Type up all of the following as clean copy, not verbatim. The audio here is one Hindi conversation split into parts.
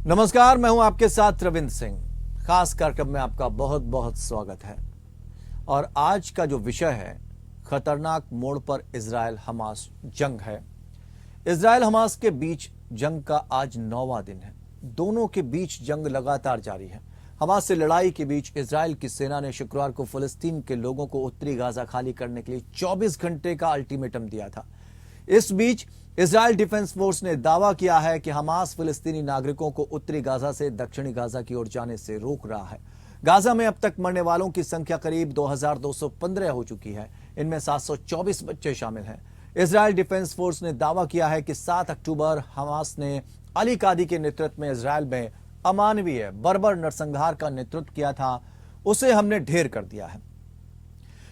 नमस्कार, मैं हूं आपके साथ रविंद्र सिंह। खास कार्यक्रम में आपका बहुत बहुत स्वागत है। और आज का जो विषय है, खतरनाक मोड़ पर इजरायल हमास जंग है। इजरायल हमास के बीच जंग का आज 9वां दिन है। दोनों के बीच जंग लगातार जारी है। हमास से लड़ाई के बीच इजरायल की सेना ने शुक्रवार को फिलिस्तीन के लोगों को उत्तरी गाजा खाली करने के लिए 24 घंटे का अल्टीमेटम दिया था। इस बीच इजरायल डिफेंस फोर्स ने दावा किया है कि हमास फिलिस्तीनी नागरिकों को उत्तरी गाजा से दक्षिणी गाजा की ओर जाने से रोक रहा है। गाजा में अब तक मरने वालों की संख्या करीब 2215 हो चुकी है। इनमें 724 बच्चे शामिल हैं। इजरायल डिफेंस फोर्स ने दावा किया है कि 7 अक्टूबर हमास ने अली कादी के नेतृत्व में इजरायल में अमानवीय बर्बर नरसंहार का नेतृत्व किया था, उसे हमने ढेर कर दिया है।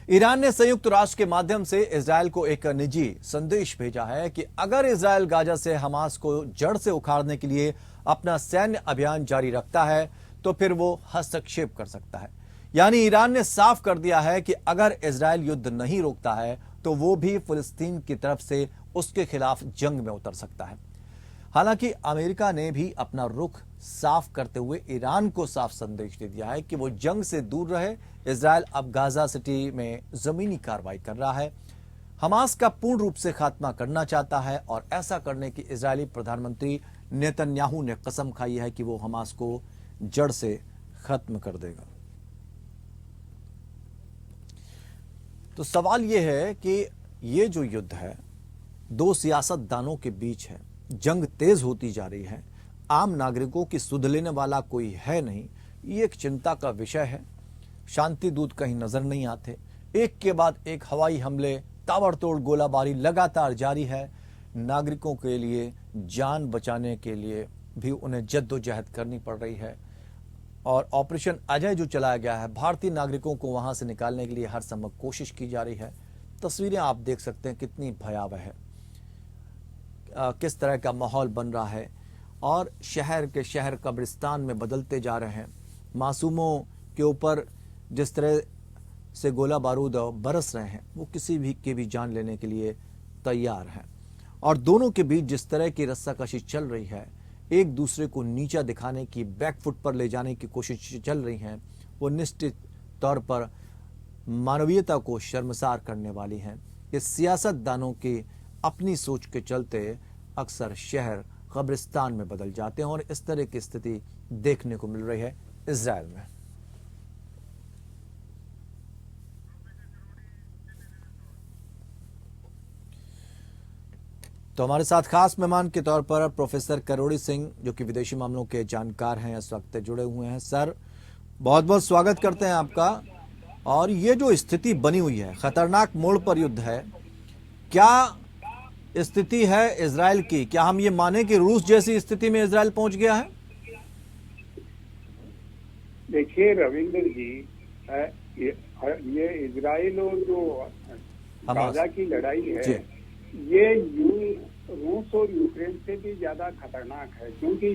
ईरान ने संयुक्त राष्ट्र के माध्यम से इजरायल को एक निजी संदेश भेजा है कि अगर इजरायल गाजा से हमास को जड़ से उखाड़ने के लिए अपना सैन्य अभियान जारी रखता है तो फिर वो हस्तक्षेप कर सकता है। यानी ईरान ने साफ कर दिया है कि अगर इजरायल युद्ध नहीं रोकता है तो वो भी फिलिस्तीन की तरफ से उसके खिलाफ जंग में उतर सकता है। हालांकि अमेरिका ने भी अपना रुख साफ करते हुए ईरान को साफ संदेश दे दिया है कि वो जंग से दूर रहे। इजरायल अब गाजा सिटी में जमीनी कार्रवाई कर रहा है, हमास का पूर्ण रूप से खात्मा करना चाहता है और ऐसा करने की इजरायली प्रधानमंत्री नेतन्याहू ने कसम खाई है कि वो हमास को जड़ से खत्म कर देगा। तो सवाल यह है कि ये जो युद्ध है दो सियासतदानों के बीच है, जंग तेज होती जा रही है, आम नागरिकों की सुध लेने वाला कोई है नहीं, ये एक चिंता का विषय है। शांति दूत कहीं नजर नहीं आते, एक के बाद एक हवाई हमले, ताबड़तोड़ गोलाबारी लगातार जारी है। नागरिकों के लिए जान बचाने के लिए भी उन्हें जद्दोजहद करनी पड़ रही है। और ऑपरेशन अजय जो चलाया गया है, भारतीय नागरिकों को वहां से निकालने के लिए हर संभव कोशिश की जा रही है। तस्वीरें आप देख सकते हैं कितनी भयावह है, किस तरह का माहौल बन रहा है। और शहर के शहर कब्रिस्तान में बदलते जा रहे हैं। मासूमों के ऊपर जिस तरह से गोला बारूद बरस रहे हैं, वो किसी भी की भी जान लेने के लिए तैयार हैं। और दोनों के बीच जिस तरह की रस्साकशी चल रही है, एक दूसरे को नीचा दिखाने की, बैकफुट पर ले जाने की कोशिश चल रही हैं, वो निश्चित तौर पर मानवीयता को शर्मसार करने वाली हैं। ये सियासतदानों की अपनी सोच के चलते अक्सर शहर कब्रिस्तान में बदल जाते हैं और इस तरह की स्थिति देखने को मिल रही है इजरायल में। तो हमारे साथ खास मेहमान के तौर पर प्रोफेसर करोड़ी सिंह, जो कि विदेशी मामलों के जानकार हैं, इस वक्त जुड़े हुए हैं। सर, बहुत बहुत स्वागत करते हैं आपका। और ये जो स्थिति बनी हुई है, खतरनाक मोड़ पर युद्ध है, क्या स्थिति है इजरायल की? क्या हम ये माने कि रूस जैसी स्थिति में इजरायल पहुंच गया है? देखिए रविंद्र जी, ये इजराइल और जो गाजा की लड़ाई है, ये रूस और यूक्रेन से भी ज्यादा खतरनाक है। क्योंकि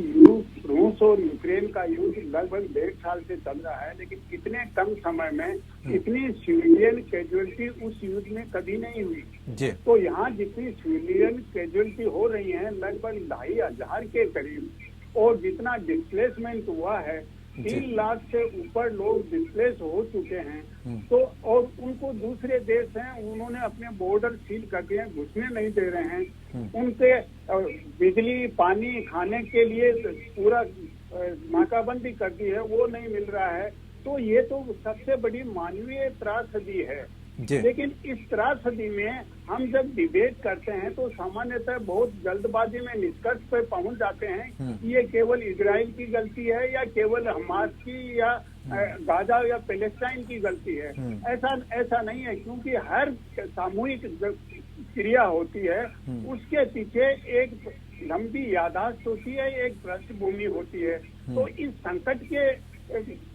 रूस और यूक्रेन का युद्ध लगभग 1.5 साल से चल रहा है, लेकिन इतने कम समय में इतनी सिविलियन कैजुअलिटी उस युद्ध में कभी नहीं हुई। तो यहाँ जितनी सिविलियन कैजुअलिटी हो रही है लगभग 2,500 के करीब, और जितना डिस्प्लेसमेंट हुआ है 3 लाख से ऊपर लोग डिस्प्लेस हो चुके हैं। तो और उनको दूसरे देश हैं, उन्होंने अपने बॉर्डर सील कर दिए, घुसने नहीं दे रहे हैं। उनके बिजली, पानी, खाने के लिए पूरा नाकाबंदी कर दी है, वो नहीं मिल रहा है। तो ये तो सबसे बड़ी मानवीय त्रासदी है। लेकिन इस त्रासदी में हम जब डिबेट करते हैं तो सामान्यतः बहुत जल्दबाजी में निष्कर्ष पर पहुंच जाते हैं कि ये केवल इजराइल की गलती है या केवल हमास की या गाजा या पैलेस्टाइन की गलती है। ऐसा नहीं है, क्योंकि हर सामूहिक क्रिया होती है, उसके पीछे एक लंबी याददाश्त होती है, एक पृष्ठभूमि होती है। तो इस संकट के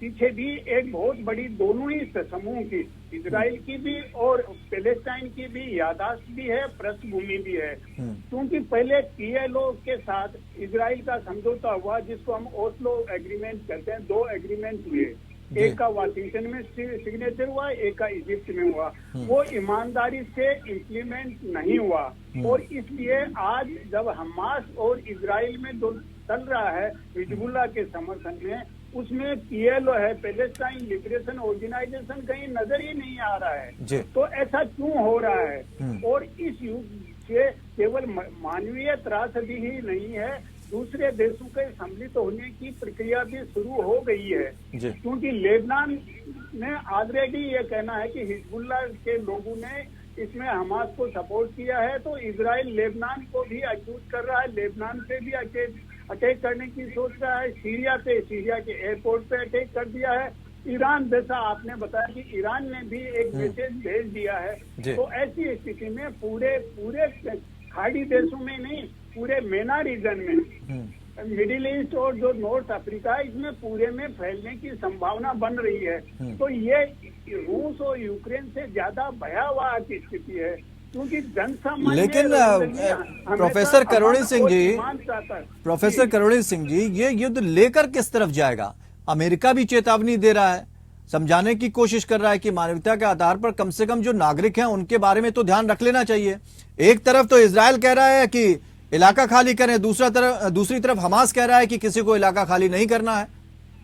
पीछे भी एक बहुत बड़ी, दोनों ही समूह की, इजराइल की भी और पैलेस्टाइन की भी याददाश्त भी है, पृष्ठभूमि भी है। क्योंकि पहले PLO के साथ इजराइल का समझौता हुआ, जिसको हम ओस्लो एग्रीमेंट कहते हैं। 2 एग्रीमेंट हुए, एक का वाशिंगटन में सिग्नेचर हुआ, एक का इजिप्ट में हुआ। वो ईमानदारी से इम्प्लीमेंट नहीं हुआ, और इसलिए आज जब हमास और इजराइल में चल रहा है हिजबुल्लाह के समर्थन में, उसमें PLO है, पैलेस्टाइन लिबरेशन ऑर्गेनाइजेशन, कहीं नजर ही नहीं आ रहा है। तो ऐसा क्यों हो रहा है? और इस युद्ध से केवल मानवीय त्रासदी ही नहीं है, दूसरे देशों के सम्मिलित होने की प्रक्रिया भी शुरू हो गई है, क्योंकि लेबनान ने ऑलरेडी ये कहना है कि हिजबुल्लाह के लोगों ने इसमें हमास को सपोर्ट किया है, तो इजराइल लेबनान को भी अक्यूज कर रहा है, लेबनान पे भी अटैक करने की सोच रहा है, सीरिया के एयरपोर्ट पे अटैक कर दिया है। ईरान जैसा आपने बताया कि ईरान ने भी एक मैसेज भेज दिया है। तो ऐसी स्थिति में पूरे खाड़ी देशों में नहीं, पूरे MENA रीजन में, मिडिल ईस्ट और जो नॉर्थ अफ्रीका है, इसमें पूरे में फैलने की संभावना बन रही है। तो ये रूस और यूक्रेन से ज्यादा भयावह की स्थिति है, क्योंकि जनसामान्य। लेकिन प्रोफेसर करुणी सिंह जी, ये युद्ध लेकर किस तरफ जाएगा? अमेरिका भी चेतावनी दे रहा है, समझाने की कोशिश कर रहा है कि मानवता के आधार पर कम से कम जो नागरिक हैं उनके बारे में तो ध्यान रख लेना चाहिए। एक तरफ तो इजराइल कह रहा है कि इलाका खाली करें, दूसरी तरफ हमास कह रहा है कि किसी को इलाका खाली नहीं करना है।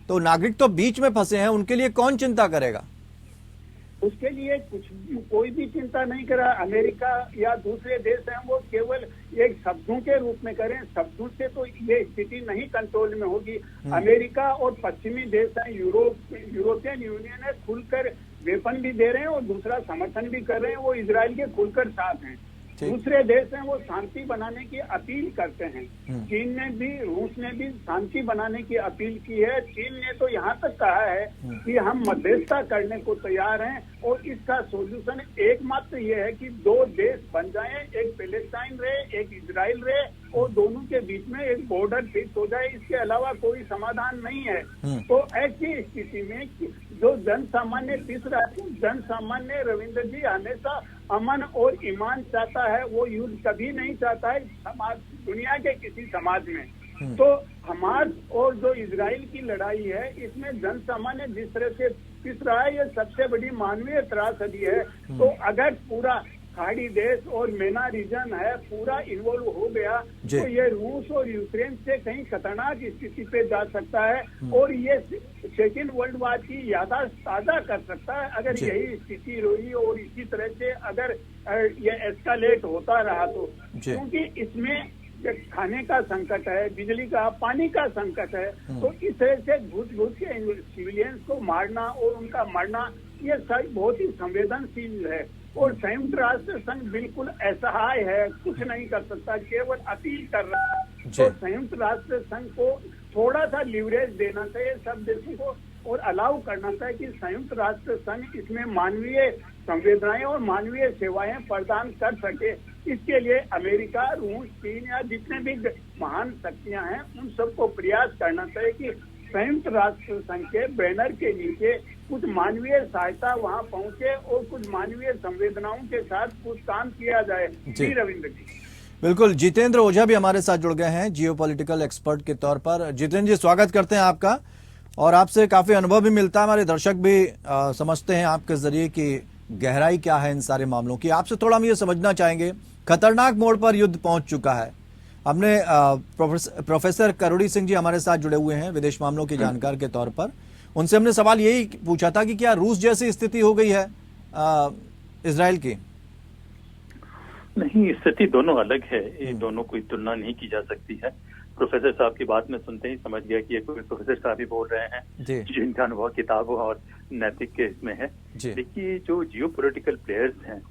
तो नागरिक तो बीच में फंसे हैं, उनके लिए कौन चिंता करेगा? उसके लिए कोई भी चिंता नहीं कर रहा। अमेरिका या दूसरे देश हैं, वो केवल एक शब्दों के रूप में करें, शब्दों से तो ये स्थिति नहीं कंट्रोल में होगी। अमेरिका और पश्चिमी देश हैं, यूरोपियन यूनियन है, खुलकर वेपन भी दे रहे हैं और दूसरा समर्थन भी कर रहे हैं, वो इजराइल के खुलकर साथ हैं। दूसरे देश हैं, वो शांति बनाने की अपील करते हैं। चीन ने भी, रूस ने भी शांति बनाने की अपील की है। चीन ने तो यहाँ तक कहा है कि हम मध्यस्थता करने को तैयार हैं और इसका सॉल्यूशन एकमात्र ये है कि दो देश बन जाएं, एक पैलेस्टाइन रहे, एक इजराइल रहे और दोनों के बीच में एक बॉर्डर फिक्स हो जाए। इसके अलावा कोई समाधान नहीं है। तो ऐसी स्थिति में जो जनसामान्य पिस रहा है, जनसामान्य रविंद्र जी हमेशा अमन और ईमान चाहता है, वो युद्ध कभी नहीं चाहता है समाज, दुनिया के किसी समाज में। तो हमास और जो इजराइल की लड़ाई है, इसमें जनसामान्य जिस तरह से पिस रहा है, ये सबसे बड़ी मानवीय त्रासदी है। तो अगर पूरा खाड़ी देश और MENA रीजन है पूरा इन्वॉल्व हो गया, तो ये रूस और यूक्रेन से कहीं खतरनाक स्थिति पे जा सकता है और ये सेकेंड वर्ल्ड वॉर की यादाश्त ताजा कर सकता है अगर यही स्थिति रही और इसी तरह से अगर ये एस्कालेट होता रहा तो। क्योंकि इसमें खाने का संकट है, बिजली का, पानी का संकट है। तो इस तरह से घुस के सिविलियंस को मारना और उनका मरना, ये सब बहुत ही संवेदनशील है। और संयुक्त राष्ट्र संघ बिल्कुल असहाय है, कुछ नहीं कर सकता, केवल अपील कर रहा है। तो संयुक्त राष्ट्र संघ को थोड़ा सा लिवरेज देना चाहिए सब देशों को और अलाउ करना चाहिए कि संयुक्त राष्ट्र संघ इसमें मानवीय संवेदनाएं और मानवीय सेवाएं प्रदान कर सके। इसके लिए अमेरिका, रूस, चीन या जितने भी महान शक्तियां हैं, उन सबको प्रयास करना चाहिए कि संयुक्त राष्ट्र संघ के बैनर के नीचे कुछ मानवीय सहायता वहां पहुंचे और कुछ मानवीय संवेदनाओं के साथ कुछ काम किया जाए। जी रविंद्र जी। बिल्कुल, जितेंद्र ओझा भी हमारे साथ जुड़ गए हैं जियोपॉलिटिकल एक्सपर्ट के तौर पर। जितेंद्र जी, स्वागत करते हैं आपका, और आपसे काफी अनुभव भी मिलता है, हमारे दर्शक भी समझते हैं आपके जरिए कि गहराई क्या है इन सारे मामलों की। आपसे थोड़ा हम ये समझना चाहेंगे, खतरनाक मोड़ पर युद्ध पहुंच चुका है। हमने प्रोफेसर करुणी सिंह जी हमारे साथ जुड़े हुए हैं विदेश मामलों के जानकार के तौर पर, उनसे हमने सवाल यही पूछा था कि क्या रूस जैसी स्थिति हो गई है इजराइल की? नहीं, स्थिति दोनों अलग है, ये दोनों कोई तुलना नहीं की जा सकती है। प्रोफेसर साहब की बात में सुनते ही समझ गया कि ये कोई प्रोफेसर साहब ही बोल रहे हैं जिनका अनुभव किताबों और नैतिक के इसमें है। देखिए, जो जियो पॉलिटिकल प्लेयर्स हैं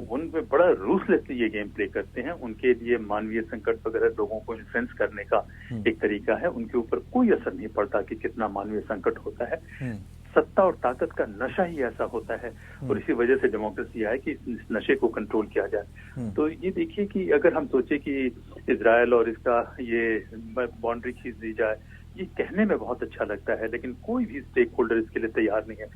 उनमें बड़ा रूथलेसली ये गेम प्ले करते हैं। उनके लिए मानवीय संकट वगैरह लोगों को इन्फ्लुएंस करने का एक तरीका है, उनके ऊपर कोई असर नहीं पड़ता कि कितना मानवीय संकट होता है। सत्ता और ताकत का नशा ही ऐसा होता है और इसी वजह से डेमोक्रेसी है कि इस नशे को कंट्रोल किया जाए। तो ये देखिए कि अगर हम सोचे कि इजराइल और इसका ये बाउंड्री खींच दी जाए, ये कहने में बहुत अच्छा लगता है, लेकिन कोई भी स्टेक होल्डर इसके लिए तैयार नहीं है।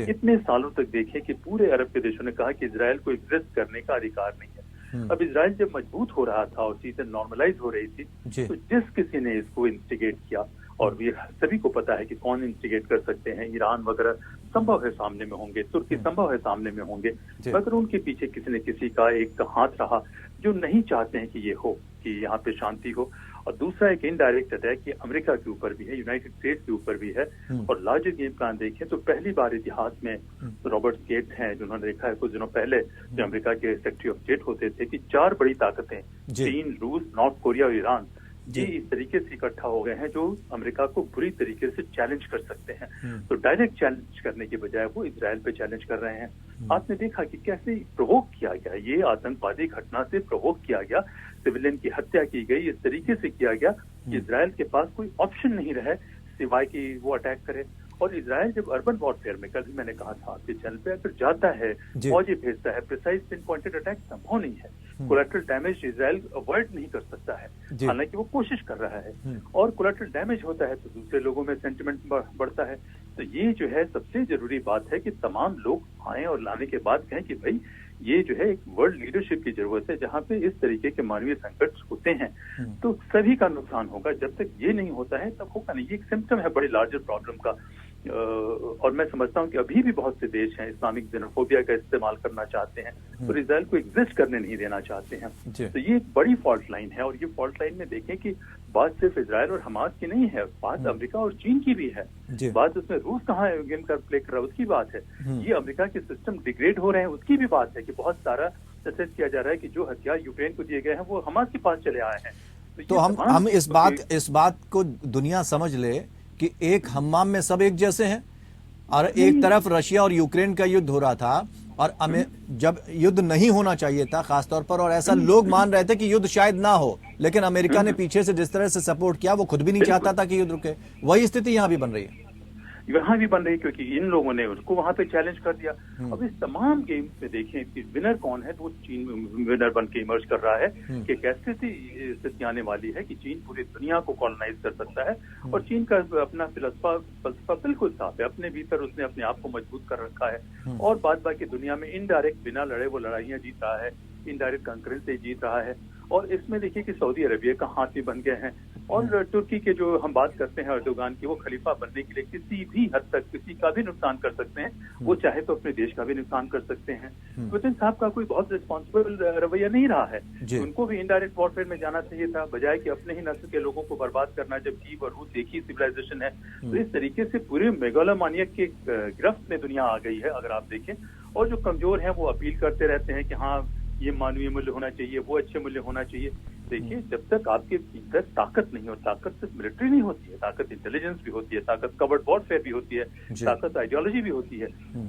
इतने सालों तक देखें कि पूरे अरब के देशों ने कहा कि इजराइल को एग्जिस्ट करने का अधिकार नहीं है। अब इजराइल जब मजबूत हो रहा था और चीजें नॉर्मलाइज हो रही थी, तो जिस किसी ने इसको इंस्टिगेट किया, और भी सभी को पता है कि कौन इंस्टिगेट कर सकते हैं, ईरान वगैरह संभव है सामने में होंगे, तुर्की संभव है सामने में होंगे, मगर उनके पीछे किसी न किसी का एक हाथ रहा जो नहीं चाहते हैं कि ये हो। कि यहाँ पे शांति हो, और दूसरा एक इनडायरेक्ट अटैक ये अमेरिका के ऊपर भी है, यूनाइटेड स्टेट्स के ऊपर भी है। और लार्जर गेम प्लान देखें तो पहली बार इतिहास में रॉबर्ट गेट्स हैं जिन्होंने देखा है कुछ दिनों पहले जो अमेरिका के सेक्रेटरी ऑफ स्टेट होते थे कि 4 बड़ी ताकतें चीन, रूस, नॉर्थ कोरिया और ईरान जी इस तरीके से इकट्ठा हो गए हैं जो अमेरिका को बुरी तरीके से चैलेंज कर सकते हैं। तो डायरेक्ट चैलेंज करने के बजाय वो इजराइल पे चैलेंज कर रहे हैं। आपने देखा कि कैसे प्रोवोक किया गया, ये आतंकवादी घटना से प्रोवोक किया गया, सिविलियन की हत्या की गई, इस तरीके से किया गया कि इजराइल के पास कोई ऑप्शन नहीं रहे सिवाय कि वो अटैक करे। और इजराइल जब अर्बन वॉरफेयर में, कल भी मैंने कहा था आपके चैनल पे, अगर जाता है फौजी भेजता है, प्रिसाइज पिन पॉइंटेड अटैक संभव नहीं है। कोलैटरल डैमेज इजराइल अवॉइड नहीं कर सकता है, हालांकि वो कोशिश कर रहा है। और कोलैटरल डैमेज होता है तो दूसरे लोगों में सेंटिमेंट बढ़ता है। तो ये जो है सबसे जरूरी बात है कि तमाम लोग आए और लाने के बाद कहें कि भाई ये जो है एक वर्ल्ड लीडरशिप की जरूरत है जहां पे इस तरीके के मानवीय संकट होते हैं तो सभी का नुकसान होगा। जब तक ये नहीं होता है तब होगा नहीं। ये एक सिम्टम है बड़ी लार्जर प्रॉब्लम का। और मैं समझता हूं कि अभी भी बहुत से देश हैं इस्लामिक जेनोफोबिया का इस्तेमाल करना चाहते हैं और इजराइल को एग्जिस्ट करने नहीं देना चाहते हैं। तो ये एक बड़ी फॉल्ट लाइन है। और ये फॉल्ट लाइन में देखें कि बात सिर्फ इजराइल और हमास की नहीं है, बात अमेरिका और चीन की भी है। बात उसमें रूस कहाँ गेम कर प्ले कर रहा है उसकी बात है। ये अमेरिका के सिस्टम डिग्रेड हो रहे हैं उसकी भी बात है कि बहुत सारा ससेस किया जा रहा है कि जो हथियार यूक्रेन को दिए गए हैं वो हमास के पास चले आए हैं। तो हम इस बात को दुनिया समझ ले कि एक हम्माम में सब एक जैसे हैं और एक तरफ रशिया और यूक्रेन का युद्ध हो रहा था और जब युद्ध नहीं होना चाहिए था खासतौर पर, और ऐसा लोग मान रहे थे कि युद्ध शायद ना हो, लेकिन अमेरिका ने पीछे से जिस तरह से सपोर्ट किया वो खुद भी नहीं चाहता था कि युद्ध रुके। वही स्थिति यहाँ भी बन रही है, यहाँ भी बन रही क्योंकि इन लोगों ने उसको वहां पे चैलेंज कर दिया। अब इस तमाम गेम्स में देखें कि विनर कौन है तो वो चीन विनर बन के इमर्ज कर रहा है कि कैसे स्थिति आने वाली है कि चीन पूरी दुनिया को कॉलोनाइज कर सकता है। और चीन का अपना फलसफा बिल्कुल साफ है, अपने भीतर उसने अपने आप को मजबूत कर रखा है और बाद बाकी दुनिया में इनडायरेक्ट बिना लड़े वो लड़ाइयां जीत रहा है, इनडायरेक्ट कंकरेंस से जीत रहा है। और इसमें देखिए कि सऊदी अरबिया का हाथ भी बन गए हैं और तुर्की के जो हम बात करते हैं अर्दोगान की, वो खलीफा बनने के लिए किसी भी हद तक किसी का भी नुकसान कर सकते हैं। वो चाहे तो अपने देश का भी नुकसान कर सकते हैं। पुतिन साहब का कोई बहुत रिस्पॉन्सिबल रवैया नहीं रहा है। उनको भी इनडायरेक्ट वॉरफेयर में जाना चाहिए था बजाय कि अपने ही नस्ल के लोगों को बर्बाद करना, जब कीव और रूस एक ही सिविलाइजेशन है। तो इस तरीके से पूरे मेगालोमानियक के गिरफ्त में दुनिया आ गई है अगर आप देखें। और जो कमजोर हैं वो अपील करते रहते हैं कि हाँ ये मानवीय मूल्य होना चाहिए, वो अच्छे मूल्य होना चाहिए। देखिए जब तक आपके भीतर ताकत नहीं, और ताकत सिर्फ मिलिट्री नहीं होती है, ताकत इंटेलिजेंस भी होती है, ताकत कवर्ड वॉरफेयर भी होती है, ताकत आइडियोलॉजी भी होती है।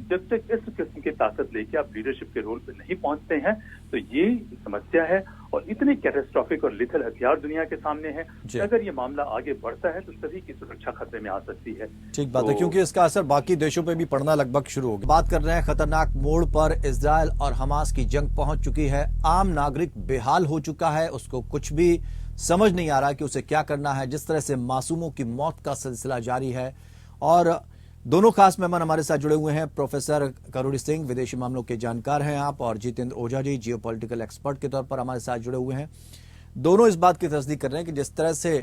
जब तक इस किस्म की ताकत लेके आप लीडरशिप के रोल पे नहीं पहुंचते हैं तो ये समस्या है। और इतने कैटास्ट्रोफिक और लिथल हथियार दुनिया के सामने हैं, अगर ये मामला आगे बढ़ता है तो सभी की सुरक्षा खतरे में आ सकती है। ठीक बात है, क्योंकि इसका असर बाकी देशों पे भी पड़ना लगभग शुरू हो गया। बात कर रहे हैं खतरनाक मोड़ पर इजराइल और हमास की जंग पहुंच चुकी है। आम नागरिक बेहाल हो चुका है, उसको कुछ भी समझ नहीं आ रहा कि उसे क्या करना है। जिस तरह से मासूमों की मौत का सिलसिला जारी है। और दोनों खास मेहमान हमारे साथ जुड़े हुए हैं, प्रोफेसर करोड़ी सिंह, विदेशी मामलों के जानकार हैं आप, और जितेंद्र ओझा जी जियोपॉलिटिकल एक्सपर्ट के तौर पर हमारे साथ जुड़े हुए हैं। दोनों इस बात की तस्दीक कर रहे हैं कि जिस तरह से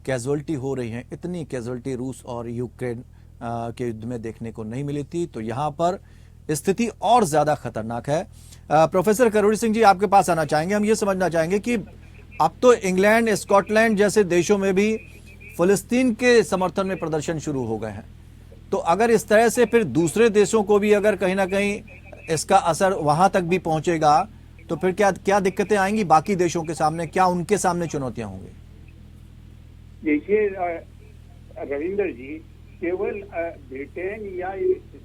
कैजुअलिटी हो रही है, इतनी कैजुअलिटी रूस और यूक्रेन के युद्ध में देखने को नहीं मिली थी। तो यहाँ पर स्थिति और ज्यादा खतरनाक है। प्रोफेसर करोड़ी सिंह जी आपके पास आना चाहेंगे। हम ये समझना चाहेंगे कि अब तो इंग्लैंड, स्कॉटलैंड जैसे देशों में भी फिलिस्तीन के समर्थन में प्रदर्शन शुरू हो गए हैं। तो अगर इस तरह से फिर दूसरे देशों को भी अगर कहीं ना कहीं इसका असर वहां तक भी पहुंचेगा तो फिर क्या दिक्कतें आएंगी बाकी देशों के सामने, क्या उनके सामने चुनौतियां होंगी? देखिए रविंदर जी, केवल ब्रिटेन या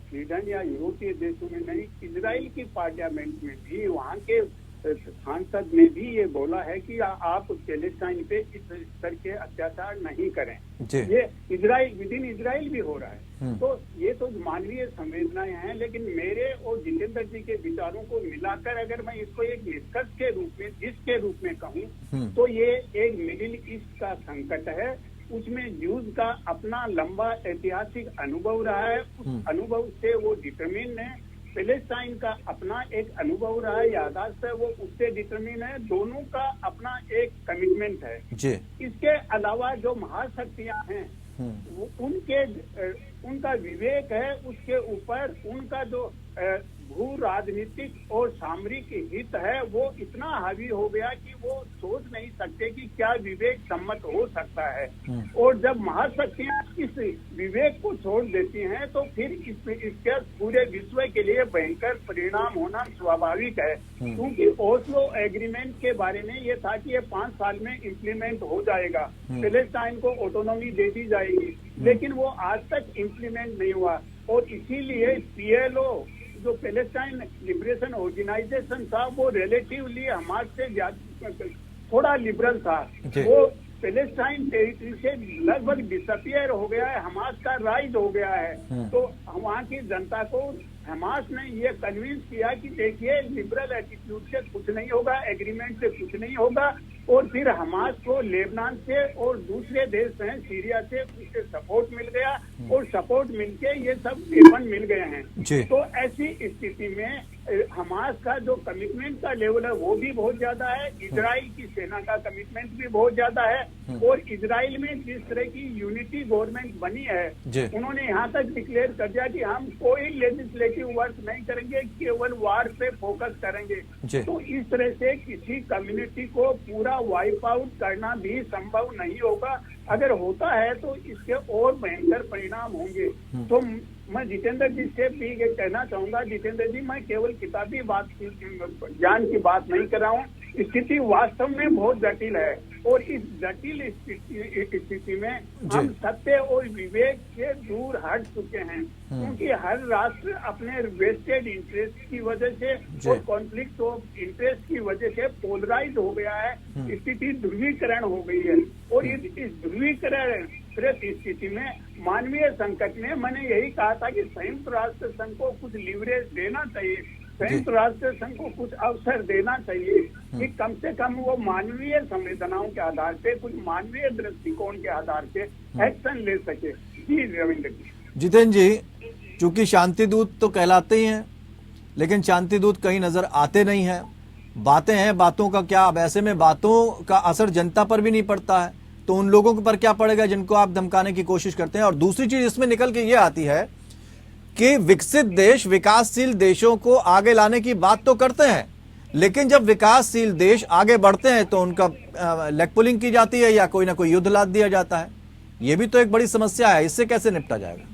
स्वीडन या यूरोपीय देशों में नहीं, इजराइल की पार्लियामेंट में भी, वहां के सांसद ने भी ये बोला है कि आप पैलेस्टाइन पे इस स्तर के अत्याचार नहीं करें। ये इजराइल, विद इन इजराइल भी हो रहा है। तो ये तो मानवीय संवेदनाएं हैं, लेकिन मेरे और जितेंद्र जी के विचारों को मिलाकर अगर मैं इसको एक निष्कर्ष के रूप में, जिसके रूप में कहूँ तो ये एक मिडिल ईस्ट का संकट है। उसमें यूज का अपना लंबा ऐतिहासिक अनुभव रहा है, उस अनुभव से वो डिटरमिन है। पैलेस्टाइन का अपना एक अनुभव रहा है, यादाश्त है, वो उससे डिटरमिन है। दोनों का अपना एक कमिटमेंट है। इसके अलावा जो महाशक्तियां हैं उनका विवेक है, उसके ऊपर उनका जो भू राजनीतिक और सामरिक हित है वो इतना हावी हो गया कि वो सोच नहीं सकते कि क्या विवेक सम्मत हो सकता है। और जब महाशक्तियां इस विवेक को छोड़ देती हैं तो फिर इसके पूरे विश्व के लिए भयंकर परिणाम होना स्वाभाविक है। क्योंकि ओस्लो एग्रीमेंट के बारे में ये था कि ये 5 साल में इम्प्लीमेंट हो जाएगा, पैलेस्टाइन को ऑटोनॉमी दे दी जाएगी, लेकिन वो आज तक इम्प्लीमेंट नहीं हुआ। और इसीलिए PLO जो पैलेस्टाइन लिबरेशन ऑर्गेनाइजेशन था वो रिलेटिवली हमास से थोड़ा लिबरल था। वो पैलेस्टाइन टेरिटरी से लगभग डिसअपियर हो गया है, हमास का राइज हो गया है। तो वहाँ की जनता को हमास ने ये कन्विंस किया कि देखिए लिबरल एटीट्यूड से कुछ नहीं होगा, एग्रीमेंट से कुछ नहीं होगा। और फिर हमास को लेबनान से और दूसरे देश हैं सीरिया से उससे सपोर्ट मिल गया और सपोर्ट मिलके ये सब वेपन मिल गए हैं। तो ऐसी स्थिति में हमास का जो कमिटमेंट का लेवल है वो भी बहुत ज्यादा है, इजराइल की सेना का कमिटमेंट भी बहुत ज्यादा है। और इजराइल में जिस तरह की यूनिटी गवर्नमेंट बनी है, उन्होंने यहाँ तक डिक्लेयर कर दिया कि हम कोई लेजिस्लेटिव वर्क नहीं करेंगे, केवल वार पे फोकस करेंगे। तो इस तरह से किसी कम्युनिटी को पूरा वाइप आउट करना भी संभव नहीं होगा। अगर होता है तो इसके और भयंकर परिणाम होंगे। तो मैं जितेंद्र जी से भी ये कहना चाहूंगा, जितेंद्र जी मैं केवल किताबी बात ज्ञान की बात नहीं कर रहा हूँ, स्थिति वास्तव में बहुत जटिल है। और इस जटिल स्थिति में हम सत्य और विवेक से दूर हट चुके हैं, क्योंकि हर राष्ट्र अपने वेस्टेड इंटरेस्ट की वजह से और कॉन्फ्लिक्ट ऑफ इंटरेस्ट की वजह से पोलराइज हो गया है। स्थिति ध्रुवीकरण हो गई है। और इस ध्रुवीकरण स्थिति में मानवीय संकट में मैंने यही कहा था कि संयुक्त राष्ट्र संघ को कुछ लीवरेज देना चाहिए, संयुक्त राष्ट्र संघ को कुछ अवसर देना चाहिए कि कम से कम वो मानवीय संवेदनाओं के आधार पे, कुछ मानवीय दृष्टिकोण के आधार पे एक्शन ले सके। जी रविंद्र जी। जितेंद्र जी, चूंकि शांति दूत तो कहलाते ही हैं, लेकिन शांति दूत कहीं नजर आते नहीं हैं। बातें हैं, बातों का क्या, अब ऐसे में बातों का असर जनता पर भी नहीं पड़ता है, तो उन लोगों पर क्या पड़ेगा जिनको आप धमकाने की कोशिश करते हैं। और दूसरी चीज इसमें निकल के ये आती है कि विकसित देश विकासशील देशों को आगे लाने की बात तो करते हैं, लेकिन जब विकासशील देश आगे बढ़ते हैं तो उनका लेग पुलिंग की जाती है या कोई ना कोई युद्ध लाद दिया जाता है। ये भी तो एक बड़ी समस्या है, इससे कैसे निपटा जाएगा?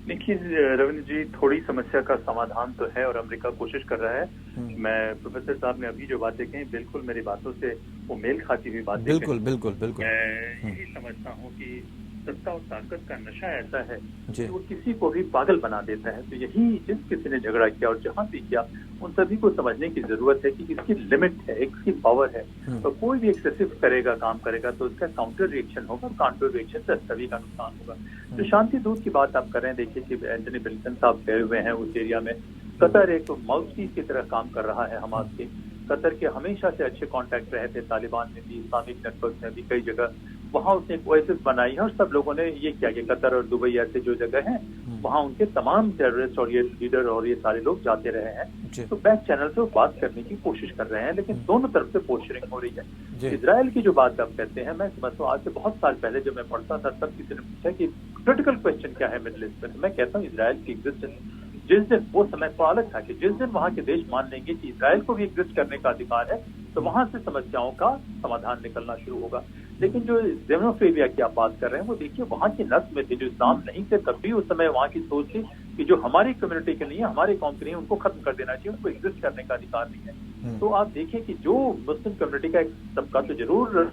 देखिए रविंद्र जी, थोड़ी समस्या का समाधान तो है और अमेरिका कोशिश कर रहा है। मैं प्रोफेसर साहब ने अभी जो बातें कही बिल्कुल मेरी बातों से वो मेल खाती हुई बातें। बिल्कुल बिल्कुल बिल्कुल। मैं यही समझता हूँ कि सत्ता और ताकत का नशा ऐसा है कि वो किसी को भी पागल बना देता है। तो यही जिस किसी ने झगड़ा किया और जहां भी किया, उन सभी को समझने की जरूरत है कि इसकी लिमिट है, इसकी पावर है। तो कोई भी एक्सेसिव करेगा, काम करेगा तो उसका काउंटर रिएक्शन होगा, काउंटर रिएक्शन से सभी का नुकसान होगा। तो शांति दूत की बात आप कर रहे हैं, देखिए कि एंथनी ब्लिंकन साहब गए हुए हैं उस एरिया में। कतर एक माउथपीस की तरह काम कर रहा है हमास के। कतर के हमेशा से अच्छे कॉन्टैक्ट रहे थे, तालिबान में भी, इस्लामिक नेटवर्क में भी, कई जगह वहां उसने एक ओएसिस बनाई है। और सब लोगों ने ये किया कि कतर और दुबई ऐसे जो जगह हैं वहां उनके तमाम टेररिस्ट और ये लीडर और ये सारे लोग जाते रहे हैं। तो बैक चैनल से वो बात करने की कोशिश कर रहे हैं, लेकिन दोनों तरफ से पोस्चरिंग हो रही है। इजराइल की जो बात आप कहते हैं, मैं समझता हूँ आज से बहुत साल पहले जब मैं पढ़ता था तब किसी ने पूछा कि क्रिटिकल क्वेश्चन क्या है मिडिल ईस्ट में, तो मैं कहता हूँ इजराइल की एग्जिस्टेंस। जिस दिन वो समय तो अलग था कि जिस दिन वहां के देश मान लेंगे कि इजराइल को भी एग्जिस्ट करने का अधिकार है, तो वहां से समस्याओं का समाधान निकलना शुरू होगा। लेकिन जो जेनोफोबिया की आप बात कर रहे हैं, वो देखिए वहां की नस्ल में थे जो इस्लाम नहीं थे, तब भी उस समय वहां की सोच थी कि जो हमारी कम्युनिटी के लिए, हमारे कौम के लिए, उनको खत्म कर देना चाहिए, उनको एग्जिस्ट करने का अधिकार नहीं है। तो आप देखिए कि जो मुस्लिम कम्युनिटी का एक तबका तो जरूर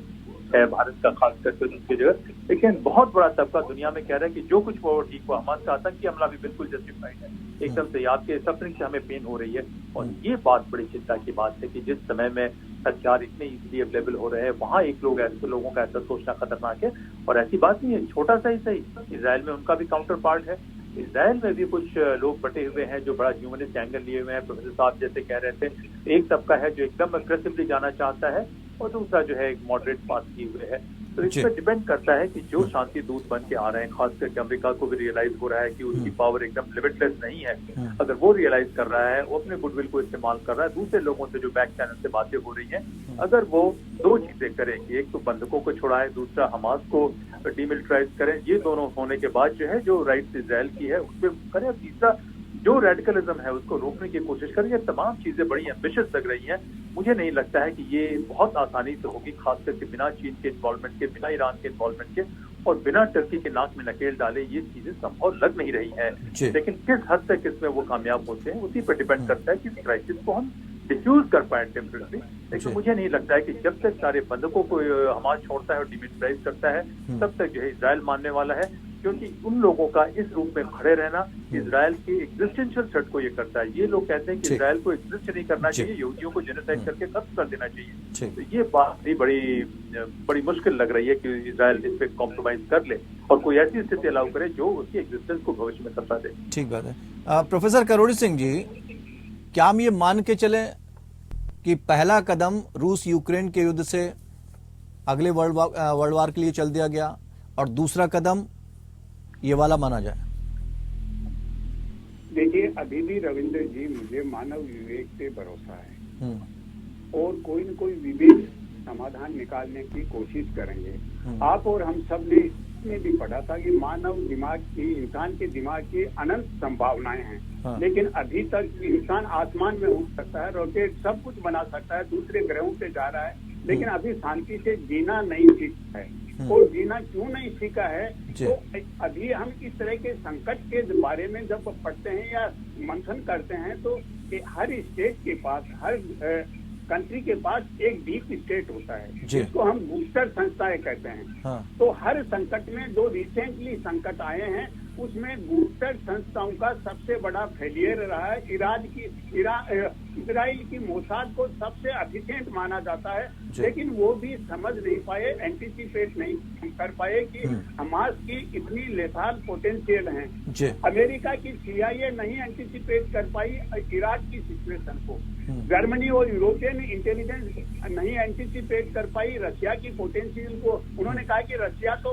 है भारत का, खास करके उसकी जगह, लेकिन बहुत बड़ा तबका दुनिया में कह रहा है कि जो कुछ वो ठीक हुआ, हमारे आतंकी हमला भी बिल्कुल जस्टिफाइड है। एकदम से आपके सफरिंग से हमें पेन हो रही है। और ये बात बड़ी चिंता की बात है कि जिस समय में हथियार इतने इजीली अवेलेबल हो रहे हैं, वहाँ एक लोग ऐसे लोगों का ऐसा सोचना खतरनाक है। और ऐसी बात नहीं है, छोटा सा ही सही, इजराइल में उनका भी काउंटर पार्ट है। इजराइल में भी कुछ लोग बटे हुए हैं जो बड़ा ह्यूमनिस्ट एंगल लिए हुए हैं। प्रोफेसर साहब जैसे कह रहे थे, एक तबका है जो एकदम अग्रेसिवली जाना चाहता है और दूसरा जो है एक मॉडरेट पाथ किए हुए है। तो इस पर डिपेंड करता है कि जो शांति दूत बन के आ रहे हैं, खासकर अमेरिका को भी रियलाइज हो रहा है कि उसकी पावर एकदम लिमिटलेस नहीं है। अगर वो रियलाइज कर रहा है, वो अपने गुडविल को इस्तेमाल कर रहा है, दूसरे लोगों से जो बैक चैनल से बातें हो रही हैं, अगर वो दो चीजें करें कि एक तो बंधकों को छुड़ाए, दूसरा हमास को डीमिलिटराइज करें, ये दोनों होने के बाद जो है जो राइट्स इजराइल की है उस पर करें, तीसरा जो रेडिकलिज्म है उसको रोकने की कोशिश करें। ये तमाम चीजें बड़ी एम्बिशियस लग रही हैं। मुझे नहीं लगता है कि ये बहुत आसानी से होगी, खास करके बिना चीन के इन्वॉल्वमेंट के, बिना ईरान के इन्वॉल्वमेंट के और बिना टर्की के नाक में नकेल डाले ये चीजें संभव लग नहीं रही है। लेकिन किस हद तक इसमें वो कामयाब होते हैं उसी पर डिपेंड करता है कि इस क्राइसिस को हम डिफ्यूज कर पाए टेम्परेरी। लेकिन मुझे नहीं लगता है कि जब तक सारे बंधकों को हमास छोड़ता है और डिमिलिटराइज करता है तब तक जो है इजराइल मानने वाला है, क्योंकि उन लोगों का इस रूप में खड़े रहना इजराइल के एग्जिस्टेंशियल थ्रेट को ये करता है। ये लोग कहते हैं कि इजराइल को एग्जिस्ट नहीं करना चाहिए, यहूदियों को जेनोसाइड करके खत्म कर देना चाहिए। तो ये बात भी बड़ी मुश्किल लग रही है कि इजराइल इस पे कॉम्प्रोमाइज कर ले और कोई ऐसी स्थिति अलाउ करे जो उसकी एग्जिस्टेंस को भविष्य में खतरा दे। ठीक बात है। प्रोफेसर करोड़ी सिंह जी, क्या हम ये मान के चले कि पहला कदम रूस यूक्रेन के युद्ध से अगले वर्ल्ड वार के लिए चल दिया गया और दूसरा कदम ये वाला माना जाए? देखिए, अभी भी रविंद्र जी मुझे मानव विवेक पे भरोसा है और कोई न कोई विवेक समाधान निकालने की कोशिश करेंगे। आप और हम सब ने इसमें भी पढ़ा था कि मानव दिमाग की, इंसान के दिमाग की अनंत संभावनाएं हैं। लेकिन अभी तक इंसान आसमान में उड़ सकता है, रॉकेट सब कुछ बना सकता है, दूसरे ग्रहों पे जा रहा है, लेकिन अभी शांति से जीना नहीं सीखा है। और जीना क्यों नहीं सीखा है? तो अभी हम इस तरह के संकट के बारे में जब पढ़ते हैं या मंथन करते हैं तो हर स्टेट के पास, हर कंट्री के पास एक डीप स्टेट होता है जिसको हम बूस्टर संस्थाएं कहते हैं। तो हर संकट में जो रिसेंटली संकट आए हैं उसमें बूस्टर संस्थाओं का सबसे बड़ा फेलियर रहा है। इजराइल की मोसाद को सबसे एफिशिएंट माना जाता है, लेकिन वो भी समझ नहीं पाए, एंटीसिपेट नहीं कर पाए कि हमास की इतनी लेथाल पोटेंशियल है। अमेरिका की CIA नहीं एंटीसिपेट कर पाई इराक की सिचुएशन को, जर्मनी और यूरोपियन इंटेलिजेंस नहीं एंटीसिपेट कर पाई रशिया की पोटेंशियल को। उन्होंने कहा कि रशिया तो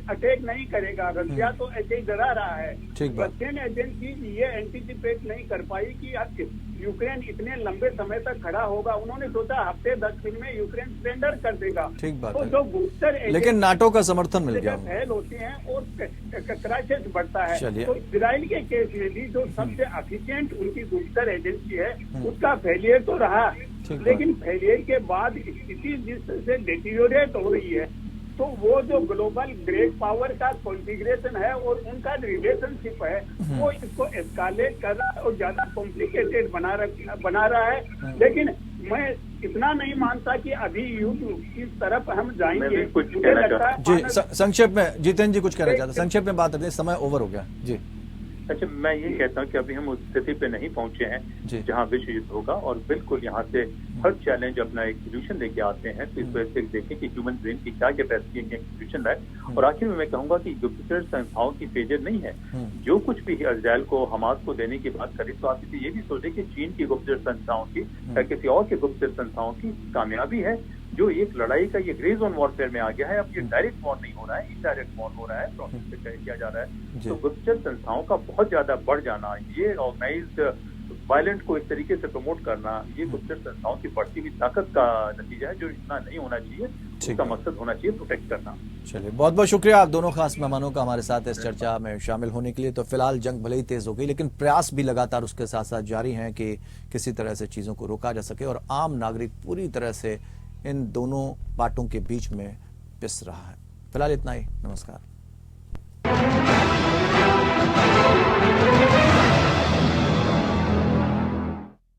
अटैक नहीं करेगा, रशिया तो ऐसे ही डरा रहा है। रशियन एजेंसी ये एंटीसिपेट नहीं कर पाई कि यूक्रेन इतने लंबे समय तक खड़ा होगा। उन्होंने सोचा हफ्ते 10 दिन में यूक्रेन सरेंडर कर देगा। तो जो बूस्टर, लेकिन नाटो का समर्थन मिल गया, फैल होती हैं और क्राइसिस बढ़ता है। तो इजराइल के केस में भी जो सबसे एफिशिएंट उनकी बूस्टर एजेंसी है उसका फेलियर तो रहा, लेकिन फेलियर के बाद स्थिति जिस तरह से डिटीरियोरेट हो रही है तो वो जो ग्लोबल ग्रेट पावर का कॉन्फ़िगरेशन है और उनका रिलेशनशिप है वो इसको एस्कालेट कर रहा है और ज्यादा कॉम्प्लिकेटेड बना रहा है। लेकिन मैं इतना नहीं मानता कि अभी युद्ध की तरफ हम जाएंगे। मुझे लगता है जी, संक्षेप में जितेंद्र जी कुछ कहना चाहते हैं, संक्षेप में बात करते हैं, समय ओवर हो गया जी। अच्छा, मैं ये कहता हूँ कि अभी हम उस स्थिति पे नहीं पहुंचे हैं जहां विश्व युद्ध होगा और बिल्कुल यहाँ से हर चैलेंज अपना एक सोल्यूशन लेके आते हैं। तो इस वजह से देखें कि ह्यूमन ब्रेन की क्या कैपेसिटी है कि सोल्यूशन है। और आखिर में मैं कहूंगा कि गुप्तचर संस्थाओं की फेलियर नहीं है। जो कुछ भी इजराइल को, हमास को देने की बात करें तो आप इसे ये भी सोचें कि चीन की गुप्तचर संस्थाओं की या किसी और के गुप्तचर संस्थाओं की कामयाबी है जो एक लड़ाई का ये ग्रे जोन वॉरफेयर में आ गया है। अब ये डायरेक्ट वॉर नहीं हो रहा है, इनडायरेक्ट वॉर हो रहा है, प्रोसेस से किया जा रहा है। तो गुप्तचर संस्थाओं का बहुत ज्यादा बढ़ जाना, ये ऑर्गेनाइज्ड वायलेंट को इस तरीके से प्रमोट करना, ये गुप्तचर संस्थाओं की बढ़ती हुई ताकत का नतीजा है जो इतना नहीं होना चाहिए। उसका मकसद होना चाहिए प्रोटेक्ट करना। चलिए, बहुत बहुत शुक्रिया आप दोनों खास मेहमानों का हमारे साथ इस चर्चा में शामिल होने के लिए। तो फिलहाल जंग भले ही तेज हो गई लेकिन प्रयास भी लगातार उसके साथ साथ जारी हैं कि किसी तरह से चीजों को रोका जा सके और आम नागरिक पूरी तरह से इन दोनों पार्टों के बीच में पिस रहा है। फिलहाल इतना ही, नमस्कार।